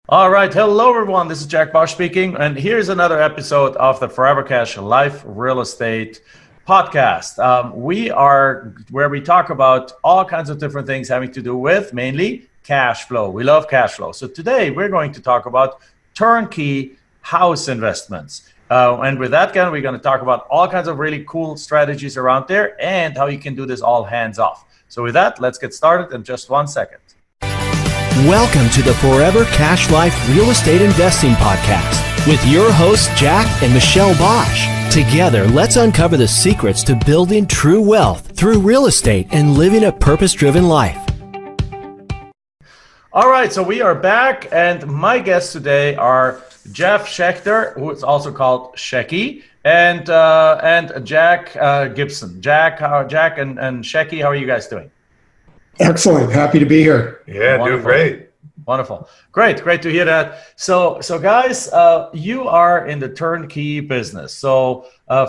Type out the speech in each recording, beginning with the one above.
All right. Hello, everyone. This is Jack Bosch speaking. And here's another episode of the Forever Cash Life Real Estate podcast. We are where we talk about all kinds of different things having to do with mainly cash flow. We love cash flow. So today we're going to talk about turnkey house investments. And with that, we're going to talk about all kinds of really cool strategies around there and how you can do this all hands off. So with that, let's get started in just 1 second. Welcome to the Forever Cash Life Real Estate Investing Podcast with your hosts, Jack and Michelle Bosch. Together, let's uncover the secrets to building true wealth through real estate and living a purpose-driven life. All right, so we are back, and my guests today are Jeff Schechter, who is also called Shecky, and Jack Gibson. Jack and Shecky, how are you guys doing? Excellent. Happy to be here. Yeah, Wonderful. doing great. Wonderful. Great to hear that. So guys, you are in the turnkey business. So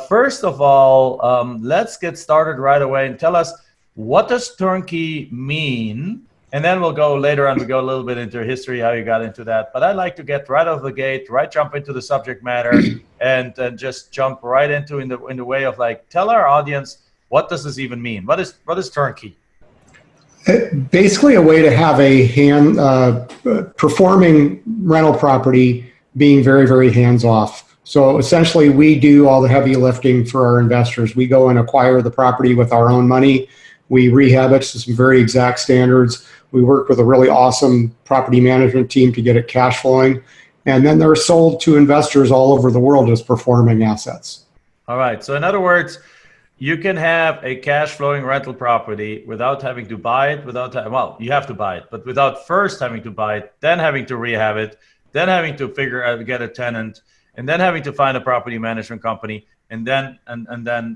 first of all, let's get started right away and tell us, what does turnkey mean? And then we'll go later on, we go a little bit into history, how you got into that. But I'd like to get right off the gate, jump into the subject matter and just jump right into in the way of tell our audience, what does this even mean? What is turnkey? Basically a way to have a performing rental property being very, very hands-off. So essentially we do all the heavy lifting for our investors. We go and acquire the property with our own money. We rehab it to some very exact standards. We work with a really awesome property management team to get it cash flowing. And then they're sold to investors all over the world as performing assets. All right. So in other words, you can have a cash flowing rental property without having to buy it, you have to buy it, but without first having to buy it, then having to rehab it, then having to get a tenant, and then having to find a property management company, and then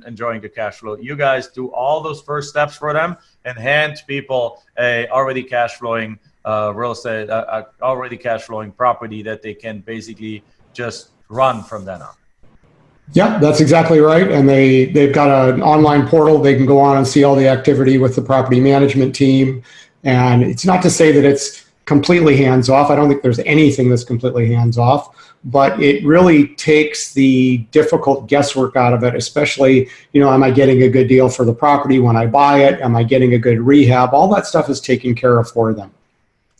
enjoying the cash flow. You guys do all those first steps for them and hand people a already cash flowing real estate, already cash flowing property that they can basically just run from then on. Yeah, that's exactly right. And they've got an online portal. They can go on and see all the activity with the property management team. And it's not to say that it's completely hands-off. I don't think there's anything that's completely hands-off, but it really takes the difficult guesswork out of it, especially, am I getting a good deal for the property when I buy it? Am I getting a good rehab? All that stuff is taken care of for them.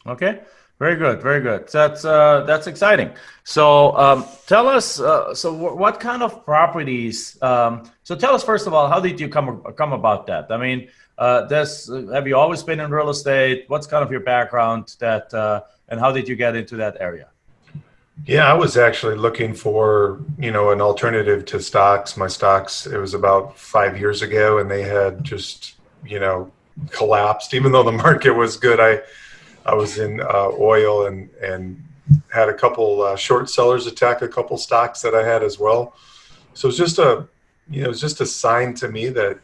Okay. Very good. That's exciting. So tell us. What kind of properties? So tell us first of all, how did you come about that? I mean, have you always been in real estate? What's kind of your background? And how did you get into that area? Yeah, I was actually looking for an alternative to stocks. My stocks, it was about 5 years ago, and they had just collapsed. Even though the market was good, I was in oil and had a couple short sellers attack a couple stocks that I had as well. So it's just a sign to me that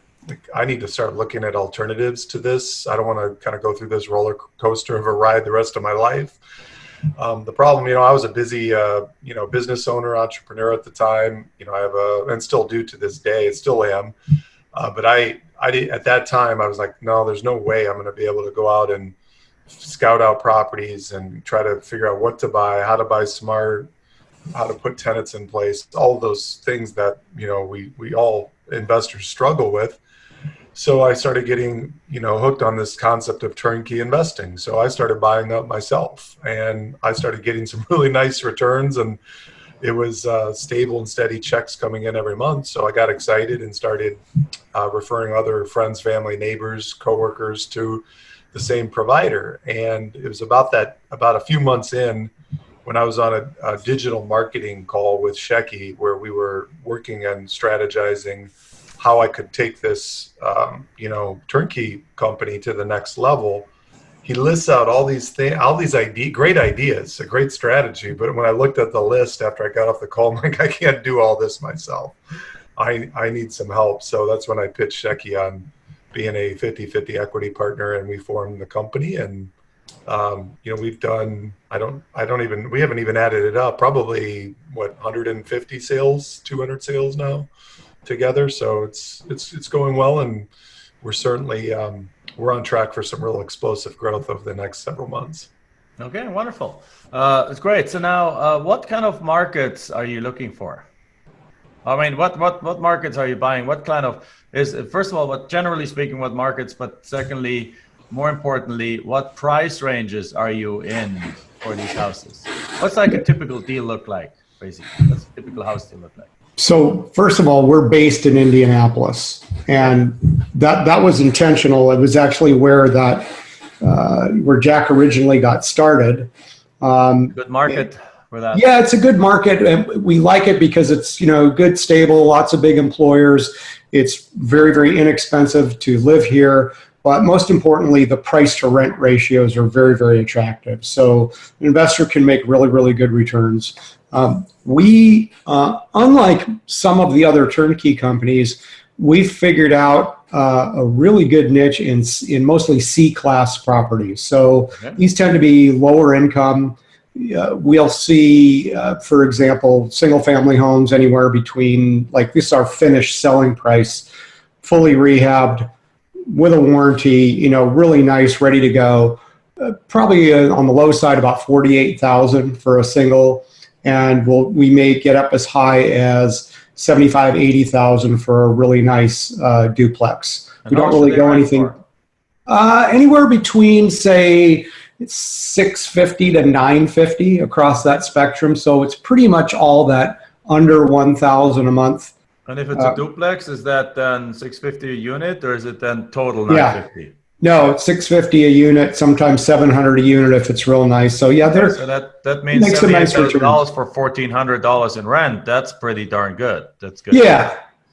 I need to start looking at alternatives to this. I don't want to kind of go through this roller coaster of a ride the rest of my life. The problem, I was a busy, business owner, entrepreneur at the time. I have and still do to this day, still am. But I did, at that time, I was like, no, there's no way I'm going to be able to go out and scout out properties and try to figure out what to buy, how to buy smart, how to put tenants in place, all those things that, we all investors struggle with. So I started getting, hooked on this concept of turnkey investing. So I started buying up myself and I started getting some really nice returns, and it was stable and steady checks coming in every month. So I got excited and started referring other friends, family, neighbors, coworkers to the same provider. And it was about a few months in when I was on a digital marketing call with Shecky, where we were working and strategizing how I could take this, turnkey company to the next level. He lists out all these great ideas, a great strategy. But when I looked at the list after I got off the call, I'm like, I can't do all this myself. I need some help. So that's when I pitched Shecky on being a 50-50 equity partner, and we formed the company. And we've done, we haven't even added it up, probably 150 sales, 200 sales now together. So it's going well, and we're certainly we're on track for some real explosive growth over the next several months. Okay, wonderful. It's great. So now, what kind of markets are you looking for? I mean, what markets are you buying? What kind of first of all, what generally speaking, what markets? But secondly, more importantly, what price ranges are you in for these houses? What's like a typical deal look like, basically? What's a typical house deal look like? So first of all, we're based in Indianapolis, and that was intentional. It was actually where where Jack originally got started. Good market for that. Yeah, it's a good market, and we like it because it's good, stable, lots of big employers. It's very, very inexpensive to live here, but most importantly, the price to rent ratios are very, very attractive. So an investor can make really, really good returns. We, unlike some of the other turnkey companies, we've figured out a really good niche in mostly C-class properties. So these tend to be lower income. We'll see, for example, single-family homes anywhere between, like this is our finished selling price, fully rehabbed with a warranty, really nice, ready to go. Probably on the low side, about $48,000 for a single, and we may get up as high as $75,000, $80,000 for a really nice duplex. And we don't really go anything anywhere between, say, $650 to $950 across that spectrum. So it's pretty much all that under $1,000 a month. And if it's a duplex, is that then $650 a unit, or is it then total $950? Yeah. No, it's $650 a unit, sometimes $700 a unit if it's real nice. So yeah, so that means $78,000 for $1,400 in rent. That's pretty darn good. That's good.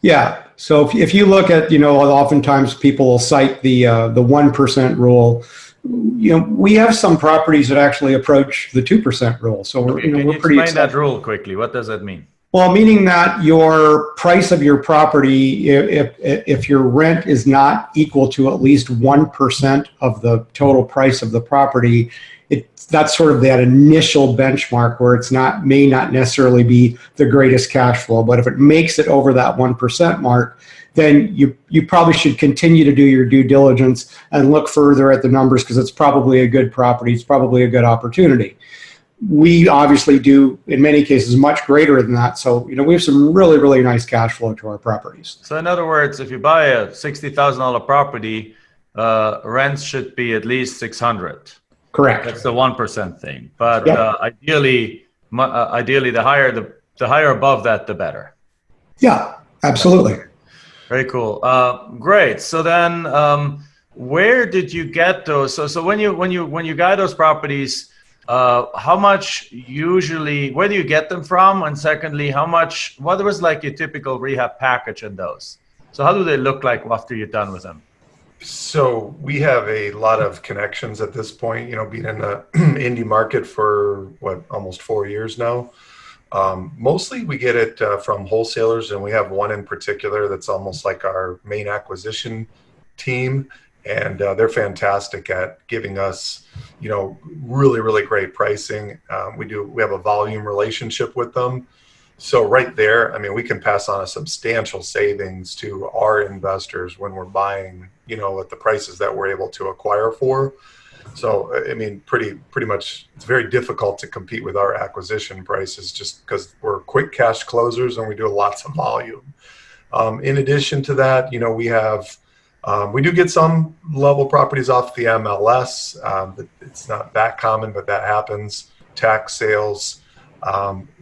Yeah. So if you look at, oftentimes people will cite the 1% rule. We have some properties that actually approach the 2% rule. So we're, can you we're pretty explain that rule quickly? What does that mean? Well, meaning that your price of your property, if your rent is not equal to at least 1% of the total price of the property, that's sort of that initial benchmark where may not necessarily be the greatest cash flow. But if it makes it over that 1% mark, then you probably should continue to do your due diligence and look further at the numbers, because it's probably a good property. It's probably a good opportunity. We obviously do, in many cases, much greater than that. So, we have some really, really nice cash flow to our properties. So in other words, if you buy a $60,000 property, rents should be at least $600. Correct. That's the 1% thing. But ideally, the higher above that, the better. Yeah, absolutely. Very cool. Great. So then, where did you get those? So when you got those properties, how much usually, where do you get them from? And secondly, what was like your typical rehab package in those? So how do they look like after you're done with them? So we have a lot of connections at this point, being in the indie market for almost 4 years now. Mostly we get it from wholesalers, and we have one in particular that's almost like our main acquisition team. And they're fantastic at giving us, really, really great pricing. We have a volume relationship with them. So right there, we can pass on a substantial savings to our investors when we're buying, at the prices that we're able to acquire for. So, pretty much it's very difficult to compete with our acquisition prices just because we're quick cash closers and we do lots of volume. In addition to that, we do get some level properties off the MLS. It's not that common, but that happens. Tax sales.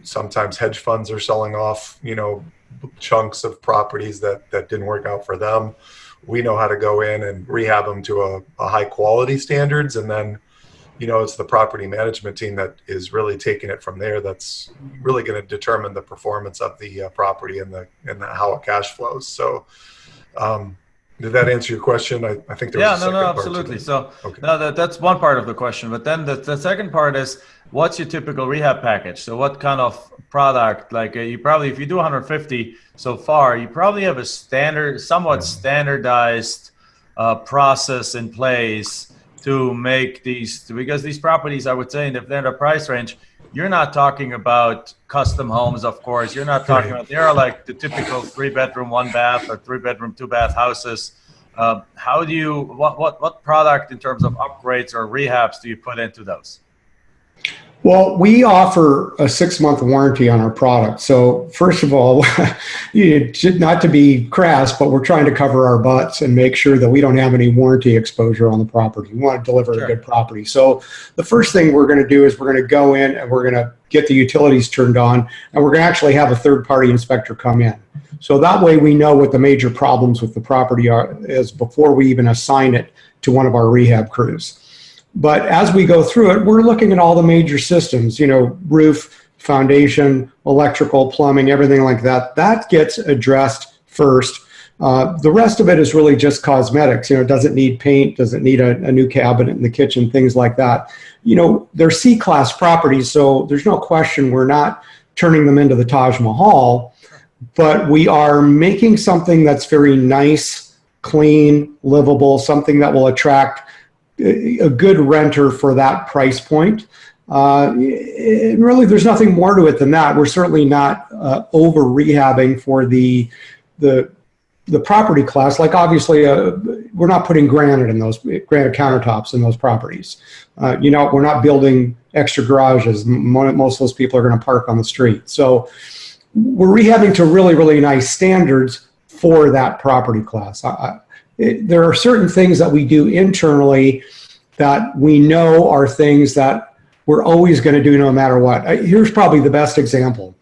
Sometimes hedge funds are selling off, chunks of properties that didn't work out for them. We know how to go in and rehab them to a high quality standards. And then, it's the property management team that is really taking it from there. That's really going to determine the performance of the property and how it cash flows. So, did that answer your question? I think there was a second part absolutely. to So okay. no, that's one part of the question. But then the second part is, what's your typical rehab package? So what kind of product? Like you probably, if you do 150 so far, you probably have a somewhat standardized process in place to make because these properties, I would say, if they're in the price range, you're not talking about custom homes, of course. You're not talking about, they are like the typical 3-bedroom, 1-bath or 3-bedroom, 2-bath houses. What product in terms of upgrades or rehabs do you put into those? Well, we offer a 6-month warranty on our product. So first of all, not to be crass, but we're trying to cover our butts and make sure that we don't have any warranty exposure on the property. We want to deliver a good property. So the first thing we're going to do is we're going to go in and we're going to get the utilities turned on, and we're going to actually have a third-party inspector come in. So that way we know what the major problems with the property is before we even assign it to one of our rehab crews. But as we go through it, we're looking at all the major systems, roof, foundation, electrical, plumbing, everything like that. That gets addressed first. The rest of it is really just cosmetics. It doesn't need paint, doesn't need a new cabinet in the kitchen, things like that. They're C-class properties, so there's no question we're not turning them into the Taj Mahal, but we are making something that's very nice, clean, livable, something that will attract a good renter for that price point. Really, there's nothing more to it than that. We're certainly not over rehabbing for the property class. Like obviously, we're not putting granite countertops in those properties. We're not building extra garages. Most of those people are going to park on the street. So we're rehabbing to really, really nice standards for that property class. There are certain things that we do internally that we know are things that we're always going to do no matter what. Here's probably the best example.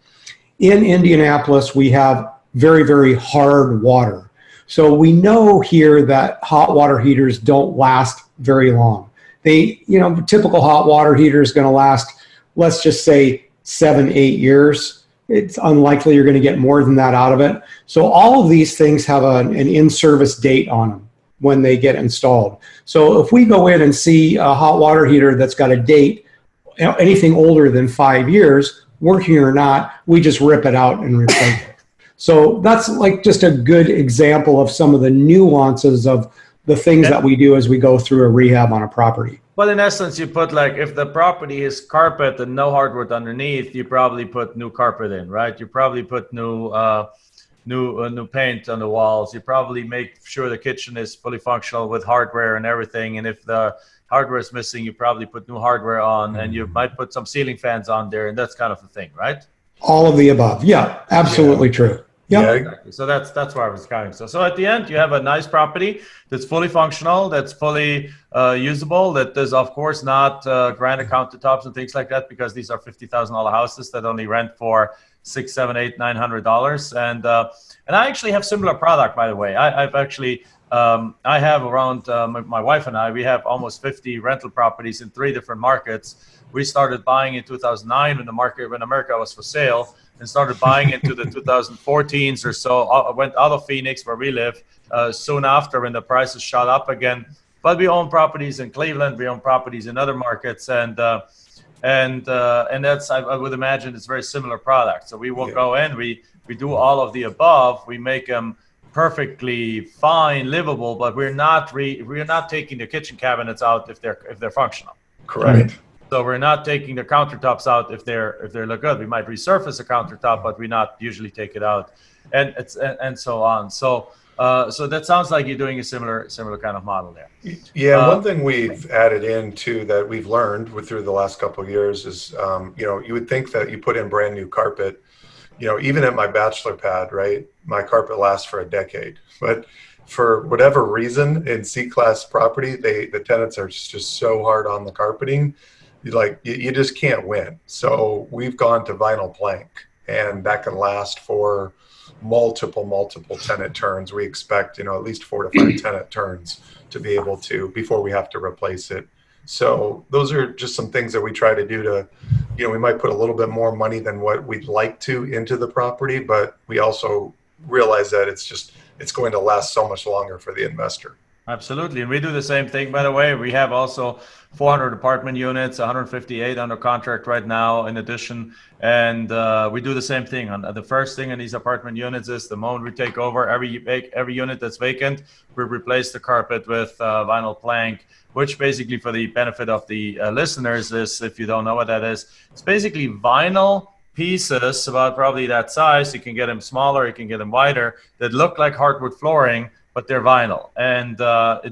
In Indianapolis, we have very, very hard water. So we know here that hot water heaters don't last very long. Typical hot water heater is going to last, let's just say 7-8 years. It's unlikely you're going to get more than that out of it. So all of these things have an in-service date on them when they get installed. So if we go in and see a hot water heater that's got a date, anything older than 5 years, working or not, we just rip it out and replace it. So that's like just a good example of some of the nuances of the things that we do as we go through a rehab on a property. Well, in essence, you put if the property is carpet and no hardwood underneath, you probably put new carpet in, right? You probably put new paint on the walls. You probably make sure the kitchen is fully functional with hardware and everything. And if the hardware is missing, you probably put new hardware on, and you might put some ceiling fans on there, and that's kind of the thing, right? All of the above. Yeah, absolutely true. Yep. Yeah. Exactly. So that's where I was going. So at the end, you have a nice property that's fully functional, that's fully usable, that is, of course, not granite countertops and things like that, because these are $50,000 houses that only rent for $600, $700, $800, $900. And I actually have similar product, by the way. I've actually, I have around, my wife and I, we have almost 50 rental properties in 3 different markets. We started buying in 2009 when America was for sale, and started buying into the 2014s or so. Went out of Phoenix, where we live, soon after when the prices shot up again. But we own properties in Cleveland, we own properties in other markets, and that's, I would imagine, it's very similar product. So we will go in, we do all of the above, we make them perfectly fine, livable, but we're not taking the kitchen cabinets out if they're functional. Correct. So we're not taking the countertops out if they look good. We might resurface a countertop, but we not usually take it out, and so on. So that sounds like you're doing a similar kind of model there. Yeah, one thing we've added into that we've learned through the last couple of years is, you would think that you put in brand new carpet, even at my bachelor pad, right? My carpet lasts for a decade, but for whatever reason in C-class property, the tenants are just so hard on the carpeting. You just can't win. So we've gone to vinyl plank, and that can last for multiple tenant turns. We expect, at least 4 to 5 tenant turns to be able to, before we have to replace it. So those are just some things that we try to do to, we might put a little bit more money than what we'd like to into the property, but we also realize that it's going to last so much longer for the investor. Absolutely. And we do the same thing, by the way. We have also 400 apartment units, 158 under contract right now in addition. And we do the same thing. The first thing in these apartment units is the moment we take over, every unit that's vacant, we replace the carpet with vinyl plank, which basically, for the benefit of the listeners, is, if you don't know what that is, it's basically vinyl pieces about probably that size. You can get them smaller, you can get them wider, that look like hardwood flooring, but they're vinyl. And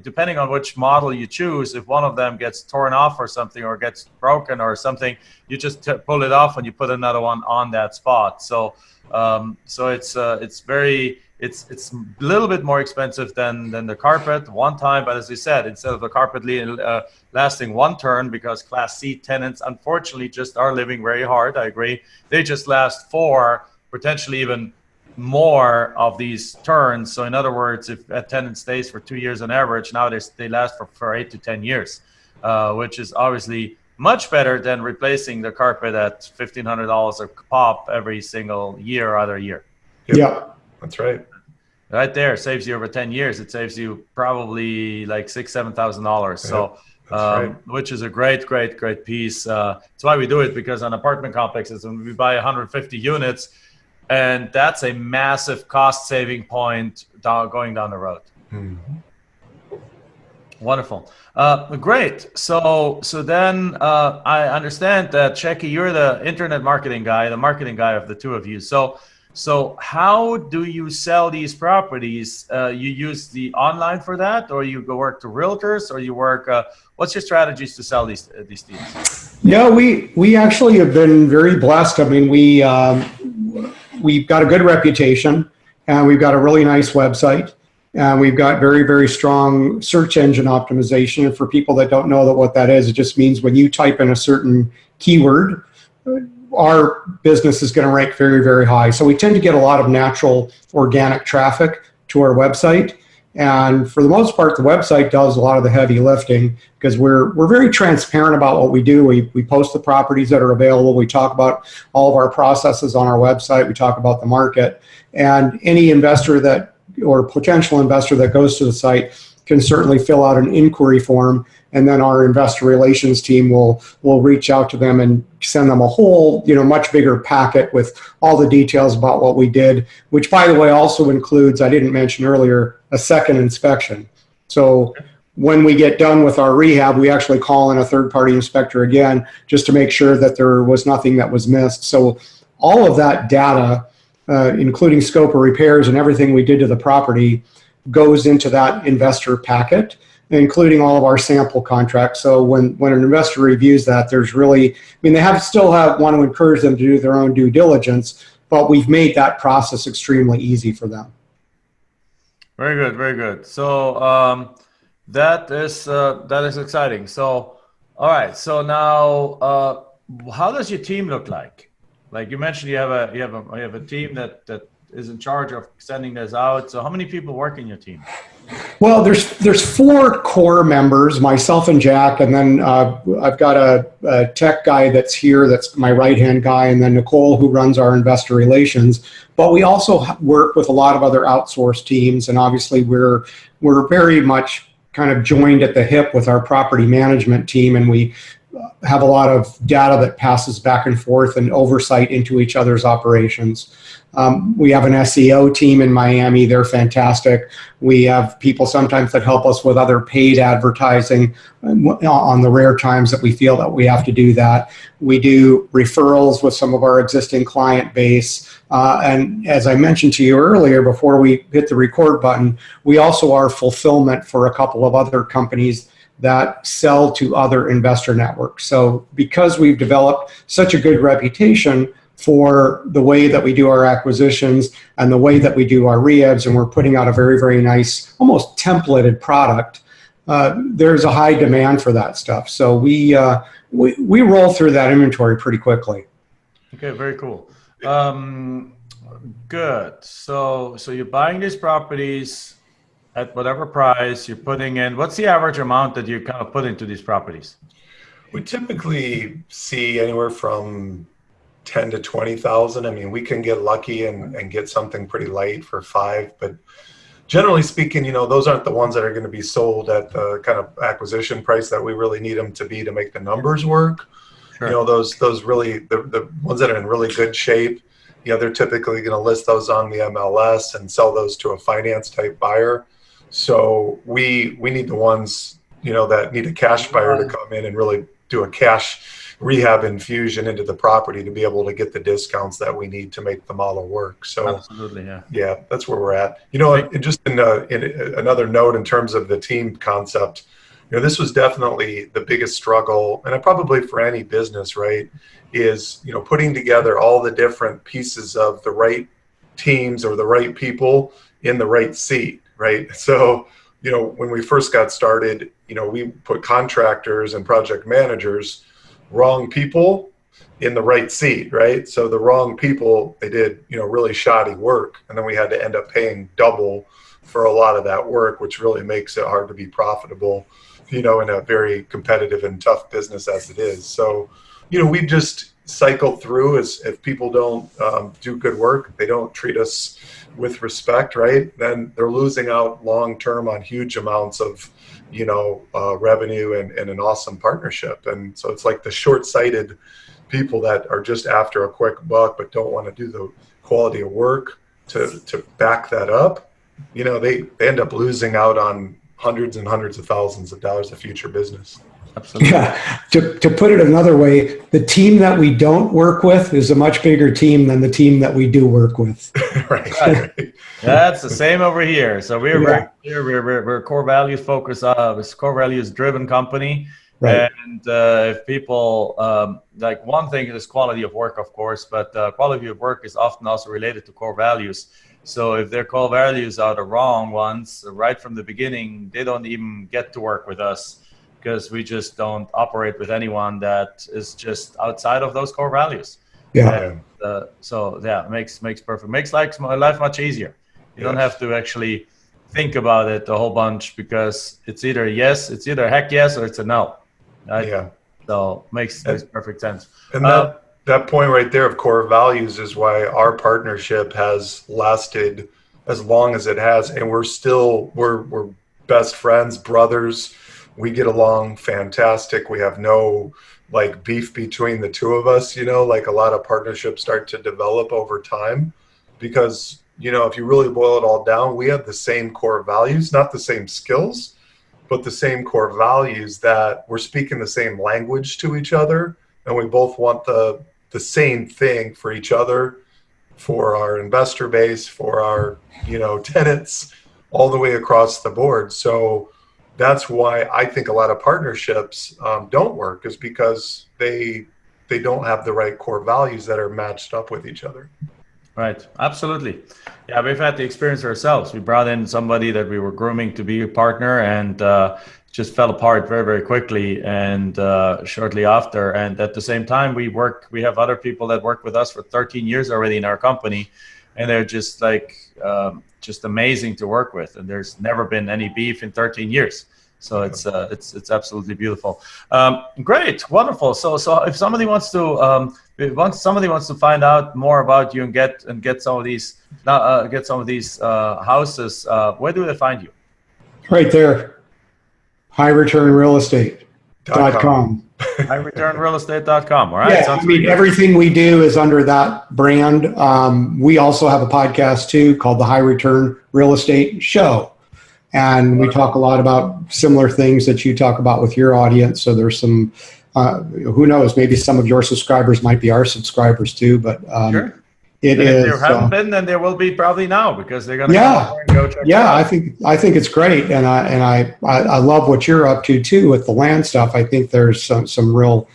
depending on which model you choose, if one of them gets torn off or something, or gets broken or something, you just pull it off and you put another one on that spot. So it's a little bit more expensive than the carpet one time, but as you said, instead of the carpet lasting one turn, because Class C tenants unfortunately just are living very hard, I agree, they just last 4, potentially even more of these turns. So in other words, if a tenant stays for 2 years on average, now they last for 8 to 10 years, which is obviously much better than replacing the carpet at $1,500 a pop every single year or other year. Yeah. That's right. Right there, saves you over 10 years. It saves you probably like $6,000-$7,000. So, right. Which is a great piece. That's why we do it, because on apartment complexes, when we buy 150 units, and that's a massive cost saving point going down the road. Mm-hmm. Wonderful. Great. So then I understand that, Shecky, you're the internet marketing guy, the marketing guy of the two of you. So how do you sell these properties? You use the online for that, or you go work to realtors, or you work, what's your strategies to sell these deals? Yeah, we actually have been very blessed. I mean, we've got a good reputation, and we've got a really nice website, and we've got very, very strong search engine optimization. And for people that don't know what that is, it just means when you type in a certain keyword, our business is going to rank very, very high. So we tend to get a lot of natural organic traffic to our website. And for the most part, the website does a lot of the heavy lifting, because we're very transparent about what we do. We post the properties that are available. We talk about all of our processes on our website. We talk about the market. And any investor or potential investor that goes to the site can certainly fill out an inquiry form, and then our investor relations team will reach out to them and send them a whole, much bigger packet with all the details about what we did, which, by the way, also includes, I didn't mention earlier, a second inspection. So when we get done with our rehab, we actually call in a third-party inspector again, just to make sure that there was nothing that was missed. So all of that data, including scope of repairs and everything we did to the property, goes into that investor packet, including all of our sample contracts. So when an investor reviews that, there's really, they want to encourage them to do their own due diligence, but we've made that process extremely easy for them. Very good, very good. So that is exciting. So, all right. So now, how does your team look like? Like you mentioned, you have a team that is in charge of sending this out. So how many people work in your team? Well, there's 4 core members, myself and Jack, and then I've got a tech guy that's here, that's my right-hand guy, and then Nicole, who runs our investor relations. But we also work with a lot of other outsourced teams, and obviously we're very much kind of joined at the hip with our property management team, and we have a lot of data that passes back and forth and oversight into each other's operations. We have an SEO team in Miami. They're fantastic. We have people sometimes that help us with other paid advertising on the rare times that we feel that we have to do that. We do referrals with some of our existing client base. And as I mentioned to you earlier, before we hit the record button, we also are fulfillment for a couple of other companies that sell to other investor networks. So because we've developed such a good reputation for the way that we do our acquisitions and the way that we do our rehabs, and we're putting out a very, very nice, almost templated product, there's a high demand for that stuff. So we roll through that inventory pretty quickly. Okay, very cool. Good. So you're buying these properties at whatever price you're putting in. What's the average amount that you kind of put into these properties? We typically see anywhere from 10 to 20,000. I mean, we can get lucky and get something pretty light for 5, but generally speaking, those aren't the ones that are going to be sold at the kind of acquisition price that we really need them to be to make the numbers work. Sure. Those really, the ones that are in really good shape, they're typically going to list those on the MLS and sell those to a finance type buyer. So we need the ones, that need a cash buyer to come in and really do a cash rehab infusion into the property to be able to get the discounts that we need to make the model work. So Absolutely, yeah. yeah, that's where we're at. You know, and just in another note in terms of the team concept, you know, this was definitely the biggest struggle, and probably for any business, right, is, you know, putting together all the different pieces of the right teams or the right people in the right seat, right? So, you know, when we first got started, you know, we put contractors and project managers, wrong people in the right seat, right? So the wrong people, they did, you know, really shoddy work. And then we had to end up paying double for a lot of that work, which really makes it hard to be profitable, you know, in a very competitive and tough business as it is. So, you know, we just cycle through as if people don't do good work, they don't treat us with respect, right? Then they're losing out long-term on huge amounts of, you know, revenue and an awesome partnership. And so it's like the short-sighted people that are just after a quick buck but don't want to do the quality of work to back that up. You know, they end up losing out on hundreds and hundreds of thousands of dollars of future business. Absolutely. Yeah. To put it another way, the team that we don't work with is a much bigger team than the team that we do work with. Right. That's the same over here. So we're very clear. We're core values focused, core values driven company. Right. And if people like, one thing is quality of work, of course, but quality of work is often also related to core values. So if their core values are the wrong ones right from the beginning, they don't even get to work with us, because we just don't operate with anyone that is just outside of those core values. Yeah. And, so yeah, makes perfect, makes life much easier. You don't have to actually think about it a whole bunch, because it's either a heck yes or it's a no. Right? Yeah. So makes perfect sense. And that point right there of core values is why our partnership has lasted as long as it has, and we're best friends, brothers. We get along fantastic. We have no like beef between the two of us, you know, like a lot of partnerships start to develop over time, because, you know, if you really boil it all down, we have the same core values, not the same skills, but the same core values, that we're speaking the same language to each other. And we both want the same thing for each other, for our investor base, for our, you know, tenants, all the way across the board. So that's why I think a lot of partnerships don't work, is because they don't have the right core values that are matched up with each other. Right. Absolutely. Yeah, we've had the experience ourselves. We brought in somebody that we were grooming to be a partner, and just fell apart very, very quickly, and shortly after. And at the same time, we have other people that work with us for 13 years already in our company, and they're just like just amazing to work with. And there's never been any beef in 13 years. So it's absolutely beautiful. Great, wonderful. So if somebody wants to find out more about you and get some of these houses, where do they find you? Right there. HighReturnRealEstate.com. HighReturnRealEstate.com. All right. Yeah, I mean, everything we do is under that brand. We also have a podcast too called the High Return Real Estate Show. And we talk a lot about similar things that you talk about with your audience. So there's some, who knows, maybe some of your subscribers might be our subscribers too. But sure. It and is. If there haven't been, then there will be probably now, because they're going to go check it out. I think it's great, and I love what you're up to too with the land stuff. I think there's some real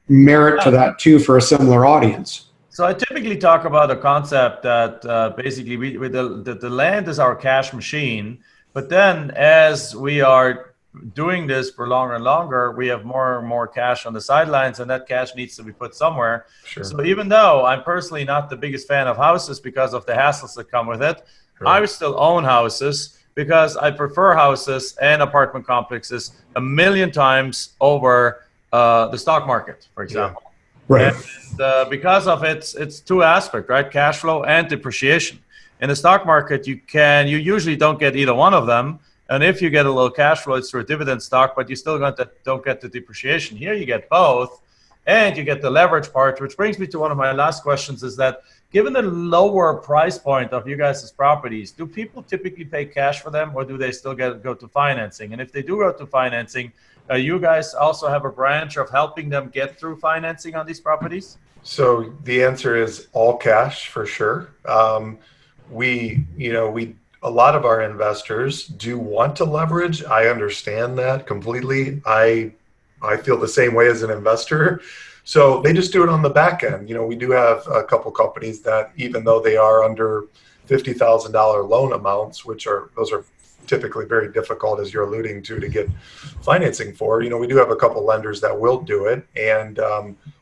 merit to that too for a similar audience. So I typically talk about a concept that basically the land is our cash machine, but then as we are doing this for longer and longer, we have more and more cash on the sidelines, and that cash needs to be put somewhere. Sure. So even though I'm personally not the biggest fan of houses because of the hassles that come with it, Right. I still own houses because I prefer houses and apartment complexes a million times over the stock market, for example. Right. And because of it's two aspects, right? Cash flow and depreciation. In the stock market, you usually don't get either one of them. And if you get a little cash flow, it's through a dividend stock, but you still don't get the depreciation. Here you get both, and you get the leverage part, which brings me to one of my last questions, is that given the lower price point of you guys' properties, do people typically pay cash for them, or do they still go to financing? And if they do go to financing, you guys also have a branch of helping them get through financing on these properties? So the answer is all cash for sure. A lot of our investors do want to leverage. I understand that completely. I feel the same way as an investor. So they just do it on the back end. We do have a couple companies that, even though they are under $50,000 loan amounts, those are typically very difficult, as you're alluding to get financing for. We do have a couple lenders that will do it, and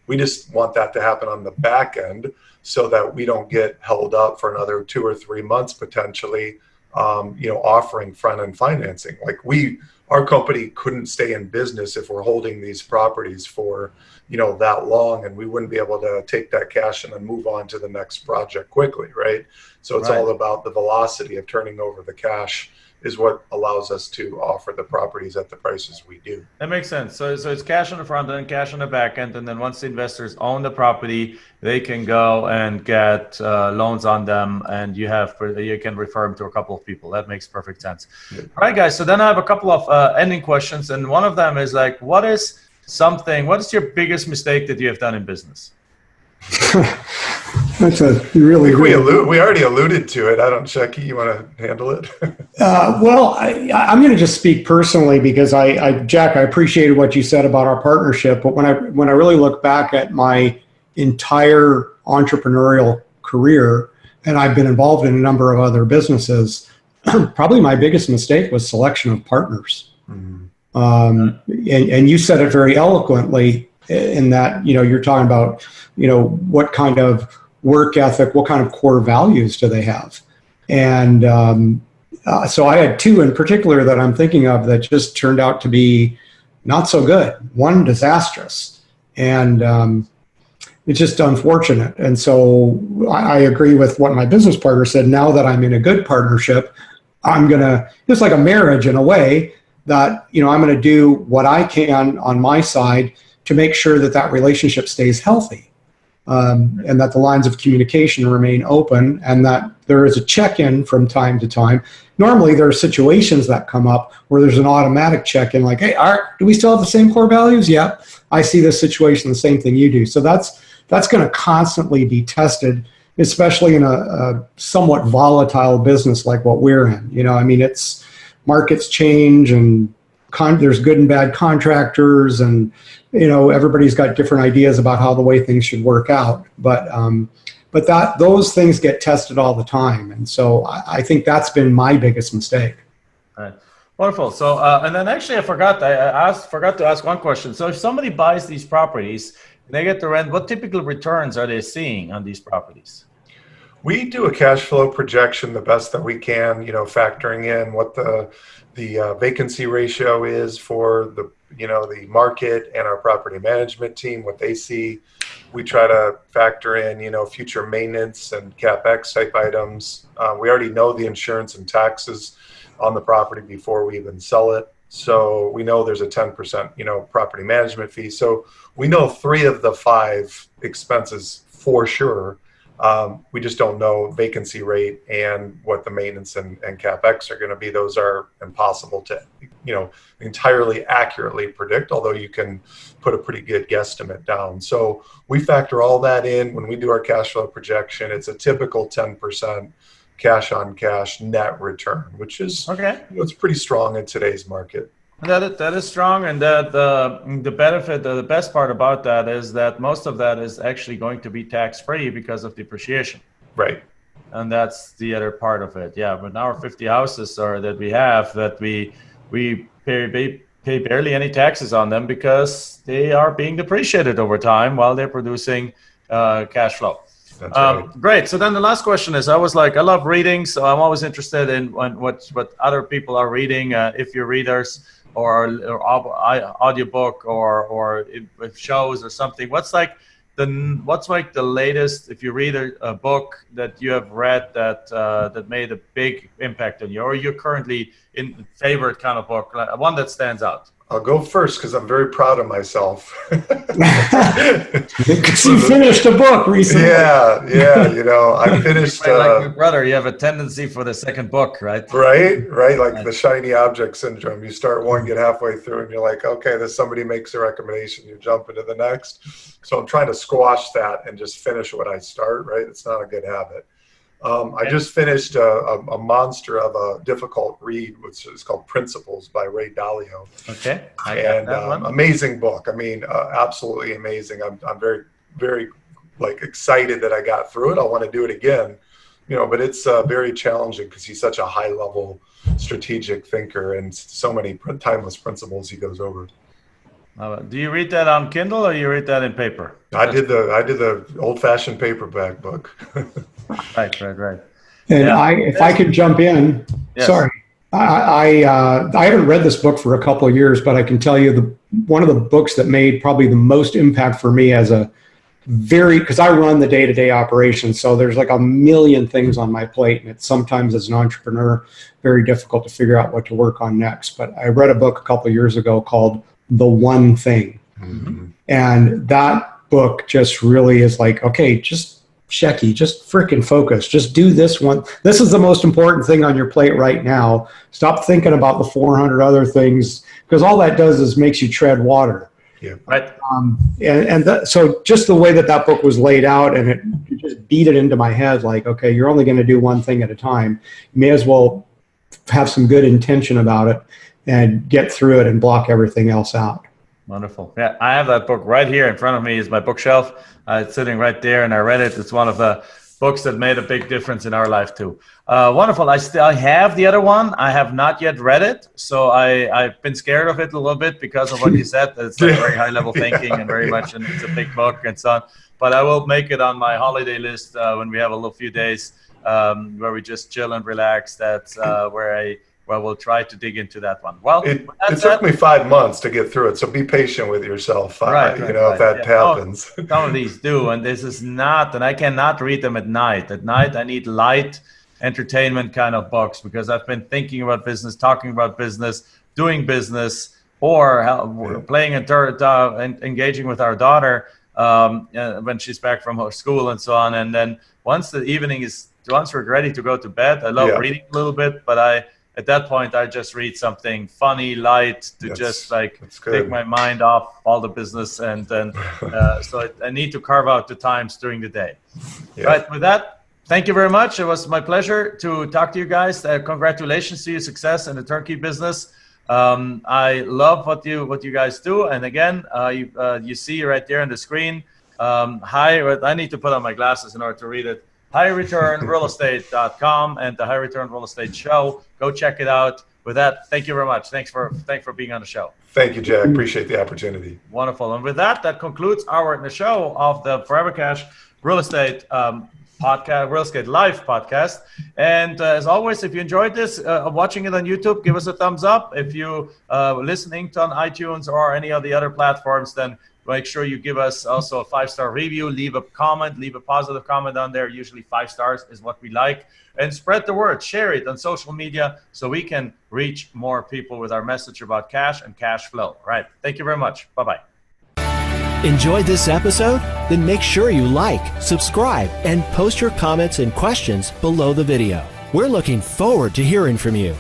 we just want that to happen on the back end so that we don't get held up for another 2 or 3 months potentially, offering front end financing. Like our company couldn't stay in business if we're holding these properties for that long, and we wouldn't be able to take that cash and then move on to the next project quickly, right? So it's all about the velocity of turning over the cash is what allows us to offer the properties at the prices we do. That makes sense. So it's cash on the front end, cash on the back end, and then once the investors own the property, they can go and get loans on them, and you can refer them to a couple of people. That makes perfect sense. Yeah. All right, guys. So then I have a couple of ending questions, and one of them is like, what is your biggest mistake that you have done in business? That's a really good. We already alluded to it. I don't, Shecky, you want to handle it? Well, I'm going to just speak personally because Jack, I appreciated what you said about our partnership. But when I really look back at my entire entrepreneurial career, and I've been involved in a number of other businesses, probably my biggest mistake was selection of partners. Mm-hmm. And you said it very eloquently in that, you're talking about, what kind of work ethic, what kind of core values do they have? And so I had two in particular that I'm thinking of that just turned out to be not so good. One, disastrous. And it's just unfortunate. And so I agree with what my business partner said. Now that I'm in a good partnership, I'm going to, it's like a marriage in a way that, I'm going to do what I can on my side to make sure that relationship stays healthy. And that the lines of communication remain open, and that there is a check-in from time to time. Normally, there are situations that come up where there's an automatic check-in, like, "Hey, do we still have the same core values?" Yeah, I see this situation the same thing you do. So that's going to constantly be tested, especially in a somewhat volatile business like what we're in. It's markets change, and there's good and bad contractors, and everybody's got different ideas about how the way things should work out. But those things get tested all the time, and so I think that's been my biggest mistake. All right. Wonderful. So and then actually I forgot to ask one question. So if somebody buys these properties and they get to rent, what typical returns are they seeing on these properties? We do a cash flow projection the best that we can, factoring in what the vacancy ratio is for the market, and our property management team, what they see. We try to factor in, future maintenance and CapEx type items. We already know the insurance and taxes on the property before we even sell it. So we know there's a 10%, property management fee. So we know 3 of the 5 expenses for sure. We just don't know vacancy rate and what the maintenance and CapEx are going to be. Those are impossible to, entirely accurately predict, although you can put a pretty good guesstimate down. So we factor all that in when we do our cash flow projection. It's a typical 10% cash on cash net return, which is, it's pretty strong in today's market. That is strong, and that the benefit, the best part about that is that most of that is actually going to be tax-free because of depreciation. Right. And that's the other part of it. Yeah, but our 50 houses that we have, that we pay barely any taxes on them because they are being depreciated over time while they're producing cash flow. That's right. Great. So then the last question is, I love reading, so I'm always interested in what other people are reading. If you're readers, or audiobook or shows or something, what's the latest, if you read a book that you have read that made a big impact on you, or you're currently in favorite kind of book, one that stands out? I'll go first because I'm very proud of myself. Because you finished a book recently. Yeah. You know, I finished. Like your brother, you have a tendency for the second book, right? Right. Like the shiny object syndrome. You start one, get halfway through, and you're like, okay, there's somebody makes a recommendation. You jump into the next. So I'm trying to squash that and just finish what I start. Right. It's not a good habit. I just finished a monster of a difficult read, which is called Principles by Ray Dalio. Okay, I got that one. Amazing book. I mean, absolutely amazing. I'm very, very excited that I got through it. I want to do it again, you know. But it's very challenging because he's such a high-level strategic thinker and so many timeless principles he goes over. Do you read that on Kindle or you read that in paper? I did the old-fashioned paperback book. Right. And if I could jump in, yes. Sorry, I haven't read this book for a couple of years, but I can tell you one of the books that made probably the most impact for me because I run the day-to-day operations, so there's like a million things on my plate, and it's sometimes as an entrepreneur very difficult to figure out what to work on next. But I read a book a couple of years ago called The One Thing, and that book just really is like, okay, just freaking focus. Just do this one. This is the most important thing on your plate right now. Stop thinking about the 400 other things, because all that does is makes you tread water. Yeah. Right. So just the way that book was laid out, and it just beat it into my head like, okay, you're only going to do one thing at a time. You may as well have some good intention about it and get through it and block everything else out. Wonderful. Yeah, I have that book right here in front of me. Is my bookshelf. It's sitting right there, and I read it. It's one of the books that made a big difference in our life too. Wonderful. I have the other one. I have not yet read it, so I've been scared of it a little bit because of what you said. It's like very high level thinking and very much, and it's a big book and so on. But I will make it on my holiday list when we have a little few days where we just chill and relax. That's where we'll try to dig into that one. Well, it took me 5 months to get through it, so be patient with yourself. Right, if that happens. Some of these do, and this is not, and I cannot read them at night. At night, I need light entertainment kind of books because I've been thinking about business, talking about business, doing business, or playing and engaging with our daughter when she's back from her school and so on. And then once we're ready to go to bed, I love reading a little bit, but at that point, I just read something funny, light, to take my mind off all the business. And then, so I need to carve out the times during the day. Yeah. Right. With that, thank you very much. It was my pleasure to talk to you guys. Congratulations to your success in the turnkey business. I love what you guys do. And again, you see right there on the screen. I need to put on my glasses in order to read it. HighReturnRealEstate.com and the High Return Real Estate Show. Go check it out. With that, thank you very much. Thanks for being on the show. Thank you, Jack. Appreciate the opportunity. Wonderful. And with that concludes the show of the Forever Cash Real Estate podcast, Real Estate Live podcast. And as always, if you enjoyed this, watching it on YouTube, give us a thumbs up. If you listening to on iTunes or any of the other platforms, then make sure you give us also a 5-star review, leave a comment, leave a positive comment on there. Usually 5 stars is what we like. And spread the word, share it on social media so we can reach more people with our message about cash and cash flow. All right. Thank you very much. Bye-bye. Enjoyed this episode? Then make sure you like, subscribe, and post your comments and questions below the video. We're looking forward to hearing from you.